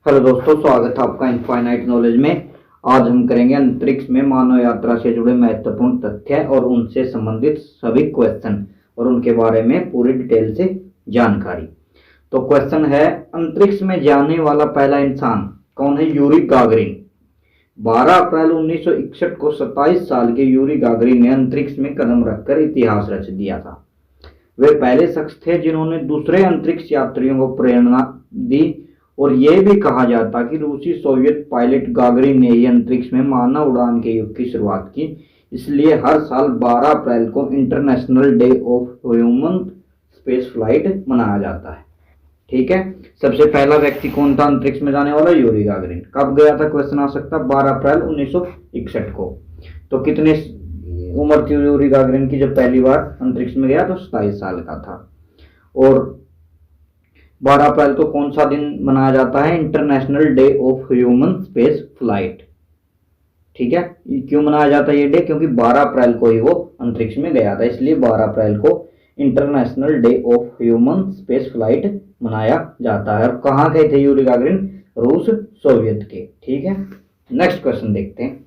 Hello दोस्तों, स्वागत है आपका इनफाइनाइट नॉलेज में। आज हम करेंगे अंतरिक्ष में मानव यात्रा से जुड़े महत्वपूर्ण तथ्य और उनसे संबंधित सभी क्वेश्चन और उनके बारे में पूरी डिटेल से जानकारी। तो क्वेश्चन है, अंतरिक्ष में जाने वाला पहला इंसान कौन है? Yuri Gagarin. 12 अप्रैल 1961 को 27 साल के यूरी गागरिन ने अंतरिक्ष में कदम रखकर इतिहास रच दिया था। वे पहले शख्स थे जिन्होंने दूसरे अंतरिक्ष यात्रियों को प्रेरणा दी और यह भी कहा जाता कि रूसी सोवियत पायलट गागरिन ने ही अंतरिक्ष में मानव उड़ान के युग की शुरुआत की। इसलिए हर साल 12 अप्रैल को international day of human space flight मनाया जाता है। ठीक है, सबसे पहला व्यक्ति कौन था अंतरिक्ष में जाने वाला? Yuri Gagarin. कब गया था? क्वेश्चन आ सकता है 12 अप्रैल 1961 को। तो कितने उम्र थी यूरी गागरिन की जब पहली बार अंतरिक्ष में गया? तो 27 साल का था। और 12 अप्रैल को कौन सा दिन मनाया जाता है? International day of human space flight. ठीक है, क्यों मनाया जाता है ये डे? क्योंकि 12 अप्रैल को ही वो अंतरिक्ष में गया था, इसलिए 12 अप्रैल को international day of human space flight मनाया जाता है। और कहाँ गए थे यूरी गागरिन? रूस सोवियत के। ठीक है, नेक्स्ट क्वेश्चन देखते हैं।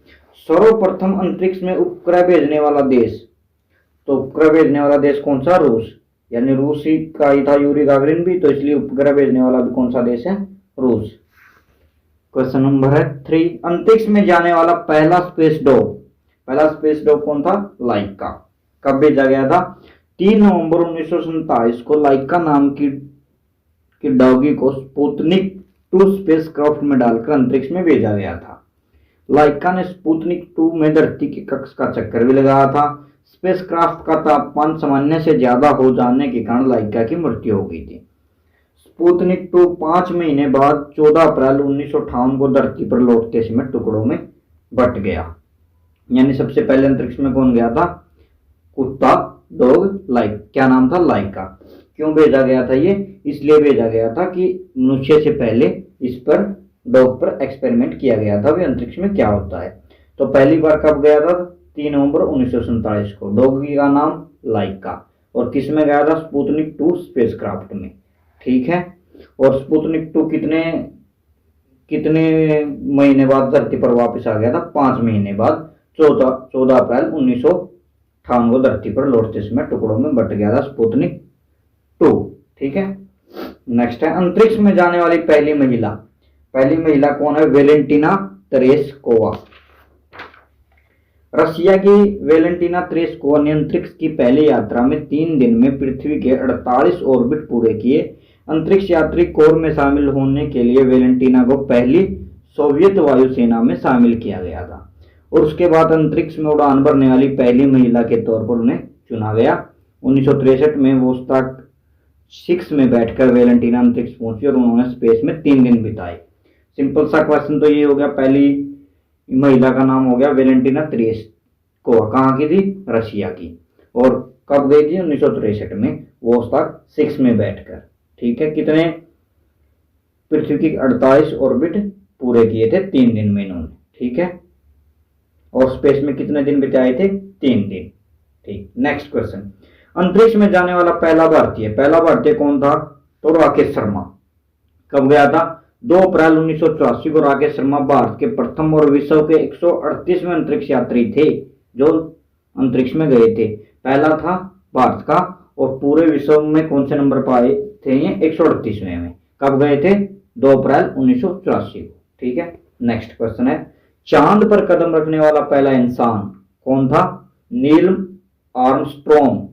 सर्वप्रथम अंतरिक्ष में उपग्रह भेजने वाला देश। तो उपग्रह भेजने वाला देश कौन सा? रूस। यानी रूस ही का ही था यूरी गागरिन भी, तो इसलिए उपग्रह भेजने वाला भी कौन सा देश है? रूस। क्वेश्चन नंबर है 3, अंतरिक्ष में जाने वाला पहला स्पेस डॉग। पहला स्पेस डॉग कौन था? लाइका। कब भेजा गया था? 3 नवंबर 1947 को लाइका नाम की डॉगी को स्पुतनिक 2 स्पेस क्राफ्ट में डालकर अंतरिक्ष में भेजा गया था। लाइका ने स्पुतनिक 2 में धरती की कक्ष का चक्कर भी लगाया था। स्पेसक्राफ्ट का तापमान सामान्य से ज्यादा हो जाने के कारण लाइका की मृत्यु हो गई थी। स्पुतनिक 2 5 महीने बाद 14 अप्रैल 1958 को धरती पर लौटते समय टुकड़ों में बट गया। यानी सबसे पहले अंतरिक्ष में कौन गया था? कुत्ता, डॉग, क्या नाम था? लाइका। क्यों भेजा गया था ये? इसलिए भेजा गया था कि मनुष्य से पहले इस पर डॉग पर एक्सपेरिमेंट किया गया था, भी अंतरिक्ष में क्या होता है। तो पहली बार कब गया था? 3 नवंबर 1947 को। डॉगी का नाम लाइका। और किस में गया था? स्पुतनिक 2 स्पेसक्राफ्ट में। ठीक है, और स्पुतनिक 2 कितने महीने बाद धरती पर वापस आ गया था? 5 महीने बाद 14 अप्रैल 1958 को धरती पर लौटते समय टुकड़ों में बट गया था स्पुतनिक 2। ठीक है, नेक्स्ट है, अंतरिक्ष में जाने वाली पहली महिला। पहली महिला कौन है? Valentina Tereshkova. रशिया की वेलेंटिना तेरेस्कोवा ने अंतरिक्ष की पहली यात्रा में 3 दिन में पृथ्वी के 48 ऑर्बिट पूरे किए। अंतरिक्ष यात्री कोर में शामिल होने के लिए वेलेंटिना को पहली सोवियत वायुसेना में शामिल किया गया था और उसके बाद अंतरिक्ष में उड़ान भरने वाली पहली महिला के तौर पर उन्हें चुना गया। 1963 में वोस्टॉक 6 में बैठकर वेलेंटिना अंतरिक्ष पहुंची और उन्होंने स्पेस में 3 दिन बिताए। सिंपल सा क्वेश्चन तो ये हो गया, पहली महिला का नाम हो गया वेलेंटिना तेरेस्कोवा। कहाँ की थी? रशिया की। और कब गई थी? 1963 में वोस्टॉक 6 में बैठकर। ठीक है, कितने? पृथ्वी की 48 ऑर्बिट पूरे किए थे 3 दिन में इन्होंने। ठीक है, और स्पेस में कितने दिन बिताए थे? 3 दिन। ठीक, नेक्स्ट क्वेश्चन, अंतरिक्ष में जाने वाला पहला भारतीय कौन था? तो राकेश शर्मा। कब गया था? 2 अप्रैल 1984 को राकेश शर्मा भारत के प्रथम और विश्व के 138वें अंतरिक्ष यात्री थे जो अंतरिक्ष में गए थे। पहला था भारत का, और पूरे विश्व में कौन से नंबर पाए थे? ये 138वें में। कब गए थे? 2 अप्रैल 1984 को। ठीक है, नेक्स्ट क्वेश्चन है, चांद पर कदम रखने वाला पहला इंसान कौन था? Neil Armstrong.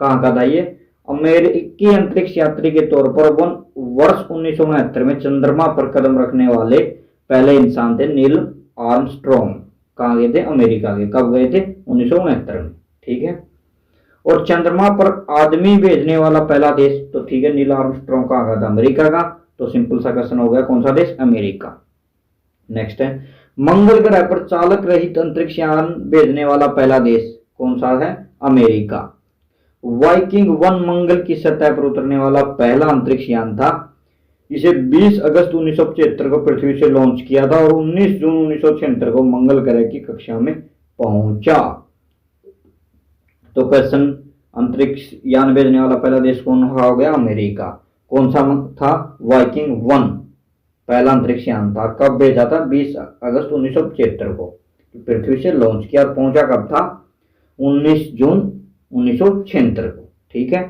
कहाँ का था ये? अमेरिकी अंतरिक्ष यात्री के तौर पर वर्ष 1969 में चंद्रमा पर कदम रखने वाले पहले इंसान थे नील आर्मस्ट्रॉन्ग। कहाँ गए थे? अमेरिका के। कब गए थे? 1969 में। ठीक है, और चंद्रमा पर आदमी भेजने वाला पहला देश, तो ठीक है, नील आर्मस्ट्रॉन्ग कहाँ का था? अमेरिका का। तो सिंपल सा क्वेश्चन हो गया, कौन सा देश? अमेरिका। नेक्स्ट है, मंगल ग्रह पर चालक रहित अंतरिक्ष यान भेजने वाला पहला देश कौन सा है? अमेरिका। वाइकिंग 1 मंगल की सतह पर उतरने वाला पहला अंतरिक्ष यान था। इसे 20 अगस्त 1975 को पृथ्वी से लॉन्च किया था और 19 जून 1976 को मंगल ग्रह की कक्षा में पहुंचा। तो क्वेश्चन, अंतरिक्ष यान भेजने वाला पहला देश कौन हो गया? अमेरिका। कौन सा था? वाइकिंग 1। पहला अंतरिक्ष यान था। कब भेजा था? 20 अगस्त 1975 को पृथ्वी से लॉन्च किया और पहुंचा कब था? 19 जून 1976 को। ठीक है।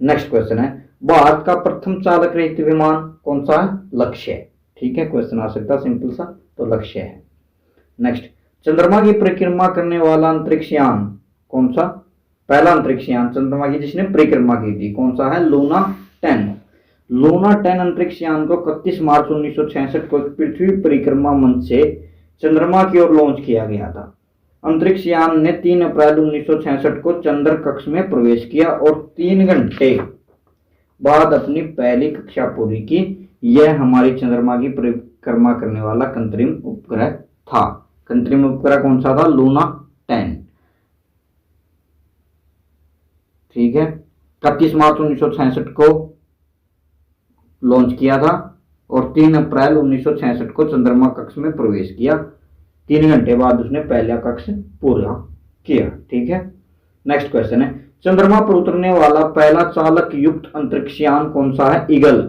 नेक्स्ट क्वेश्चन है, भारत का प्रथम चालक रहित विमान कौन सा है? लक्ष्य। ठीक है, क्वेश्चन आ सकता है सिंपल सा, तो लक्ष्य है। नेक्स्ट, चंद्रमा की परिक्रमा करने वाला अंतरिक्ष यान कौन सा? पहला अंतरिक्ष यान चंद्रमा की जिसने परिक्रमा की थी कौन सा है? लूना 10। लूना 10 अंतरिक्ष यान को 31 मार्च 1966 को पृथ्वी परिक्रमा मंच से चंद्रमा की ओर लॉन्च किया गया था। अंतरिक्ष यान ने 3 अप्रैल 1966 को चंद्र कक्ष में प्रवेश किया और 3 घंटे बाद अपनी पहली कक्षा पूरी की। यह हमारी चंद्रमा की परिक्रमा करने वाला कृत्रिम उपग्रह था। कृत्रिम उपग्रह कौन सा था? लूना 10। ठीक है, 31 मार्च 1966 को लॉन्च किया था और 3 अप्रैल 1966 को चंद्रमा कक्ष में प्रवेश किया। 3 घंटे बाद उसने पहला कक्ष पूरा किया। ठीक है। नेक्स्ट क्वेश्चन है, चंद्रमा पर उतरने वाला पहला चालक युक्त अंतरिक्ष यान कौन सा है? ईगल।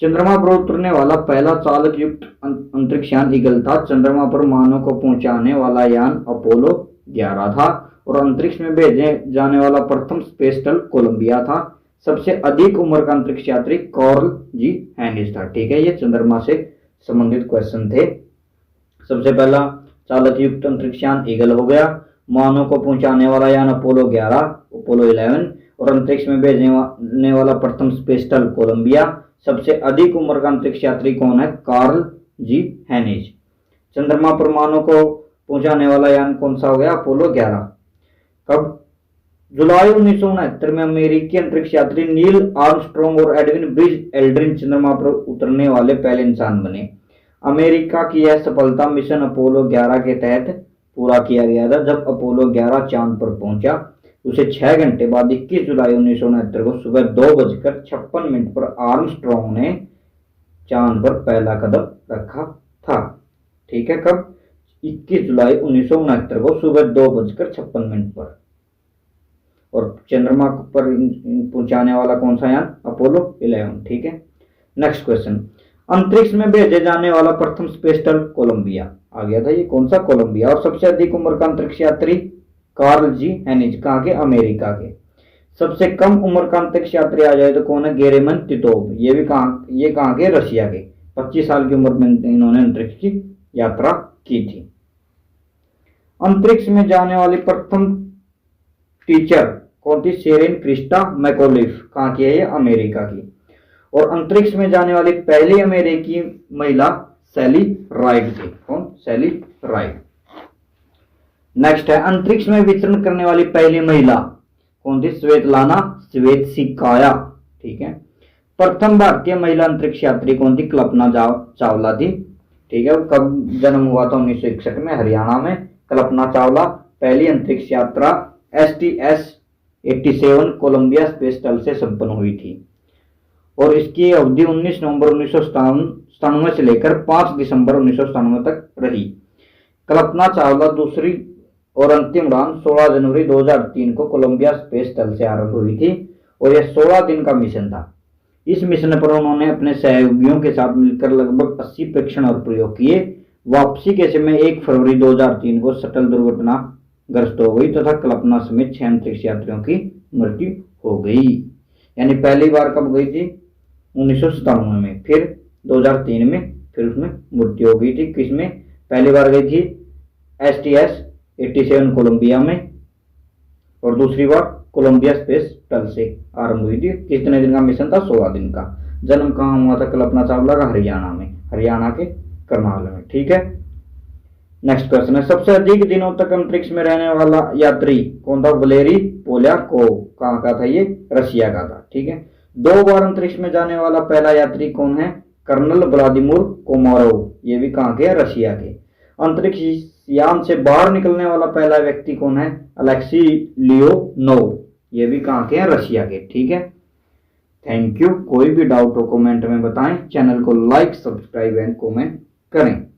चंद्रमा पर उतरने वाला पहला चालक युक्त अंतरिक्ष यान ईगल था। चंद्रमा पर मानव को पहुंचाने वाला यान अपोलो 11 था और अंतरिक्ष में भेजे जाने वाला प्रथम स्पेस शटल कोलंबिया था। सबसे अधिक उम्र का अंतरिक्ष यात्री कार्ल जी हैनिस था। ठीक है, ये चंद्रमा से संबंधित क्वेश्चन थे। सबसे पहला चालक युक्त अंतरिक्ष यान ईगल हो गया, मानव को पहुंचाने वाला यान अपोलो 11 अपोलो 11 और अंतरिक्ष में भेजने वाला प्रथम स्पेस शटल कोलंबिया। सबसे अधिक उम्र का अंतरिक्ष यात्री कौन है? कार्ल जी हैनिस। चंद्रमा पर मानव को पहुंचाने वाला यान कौन सा हो गया? अपोलो 11। कब? जुलाई 1969 में अमेरिकी अंतरिक्ष यात्री नील आर्मस्ट्रॉन्ग और एडविन ब्रिज एल्ड्रिन चंद्रमा पर उतरने वाले पहले इंसान बने। अमेरिका की यह सफलता मिशन अपोलो 11 के तहत पूरा किया गया था। जब अपोलो 11 चांद पर पहुंचा उसे 6 घंटे बाद 21 जुलाई 1969 को सुबह 2:56 पर आर्मस्ट्रॉन्ग ने चांद पर पहला कदम रखा था। ठीक है, कब? 21 जुलाई 1969 को सुबह 2:56 पर। और चंद्रमा पर पहुंचाने वाला कौन सा यान? अपोलो 11। ठीक है। नेक्स्ट क्वेश्चन, अंतरिक्ष में भेजे जाने वाला प्रथम स्पेस शटल कोलंबिया आ गया था। ये कौन सा? कोलंबिया। और सबसे अधिक उम्र का अंतरिक्ष यात्री कार्ल जी हैनिस। कहाँ के? अमेरिका के। सबसे कम उम्र का अंतरिक्ष यात्री आ जाए तो कौन है? गेरेमन तितोव। ये कहाँ के? रशिया के। 25 साल की उम्र में इन्होंने अंतरिक्ष की यात्रा की थी। अंतरिक्ष में जाने वाली प्रथम टीचर कौन थी? सेरेन क्रिस्टा मैकोलिफ। कहाँ की है ये? अमेरिका की। और अंतरिक्ष में जाने वाली पहली अमेरिकी महिला सैली राइड थी। कौन? सैली राइड। नेक्स्ट है, अंतरिक्ष में विचरण करने वाली पहली महिला कौन थी? स्वेतलाना स्वेत्सिकाया। ठीक है। प्रथम भारतीय महिला अंतरिक्ष यात्री कौन थी? कल्पना चावला थी। ठीक है। कब जन्म हुआ था? 1961 में हरियाणा में। कल्पना चावला पहली अंतरिक्ष यात्रा STS-87 कोलंबिया स्पेस शटल से संपन्न हुई थी और इसकी अवधि 19 नवंबर 1997 से लेकर 5 दिसंबर 1997 तक रही। कल्पना चावला दूसरी और अंतिम उड़ान 16 जनवरी 2003 को कोलंबिया स्पेस शटल से आरंभ हुई थी और यह 16 दिन का मिशन था। इस मिशन पर उन्होंने अपने सहयोगियों के साथ मिलकर लगभग 80 परीक्षण और प्रयोग किए। वापसी के समय 1 फरवरी 2003 को शटल दुर्घटनाग्रस्त हो गई तथा कल्पना समेत 6 अंतरिक्ष यात्रियों की मृत्यु हो गई। यानी पहली बार कब गई थी? 1997 में, फिर 2003 में, फिर उसमें मृत्यु हो गई थी। किसमें? पहली बार गई थी STS-87 कोलंबिया में और दूसरी बार कोलंबिया स्पेस शटल से आरंभ हुई थी। कितने दिन का मिशन था? 16 दिन का। जन्म कहाँ हुआ था कल्पना चावला का? हरियाणा में, हरियाणा के करनाल में। ठीक है। नेक्स्ट क्वेश्चन है, सबसे अधिक दिनों तक अंतरिक्ष में रहने वाला यात्री कौन था? वलेरी पोल्याकोव। कहाँ का था ये? रशिया का था। ठीक है। 2 बार अंतरिक्ष में जाने वाला पहला यात्री कौन है? Colonel Vladimir Komarov. ये भी कहाँ के? रशिया के। अंतरिक्ष यान से बाहर निकलने वाला पहला व्यक्ति कौन है? Alexei Leonov. ये भी कहाँ के हैं? रशिया के। ठीक है। Thank you. कोई भी डाउट हो कमेंट में बताएं। चैनल को लाइक, सब्सक्राइब एंड कमेंट करें।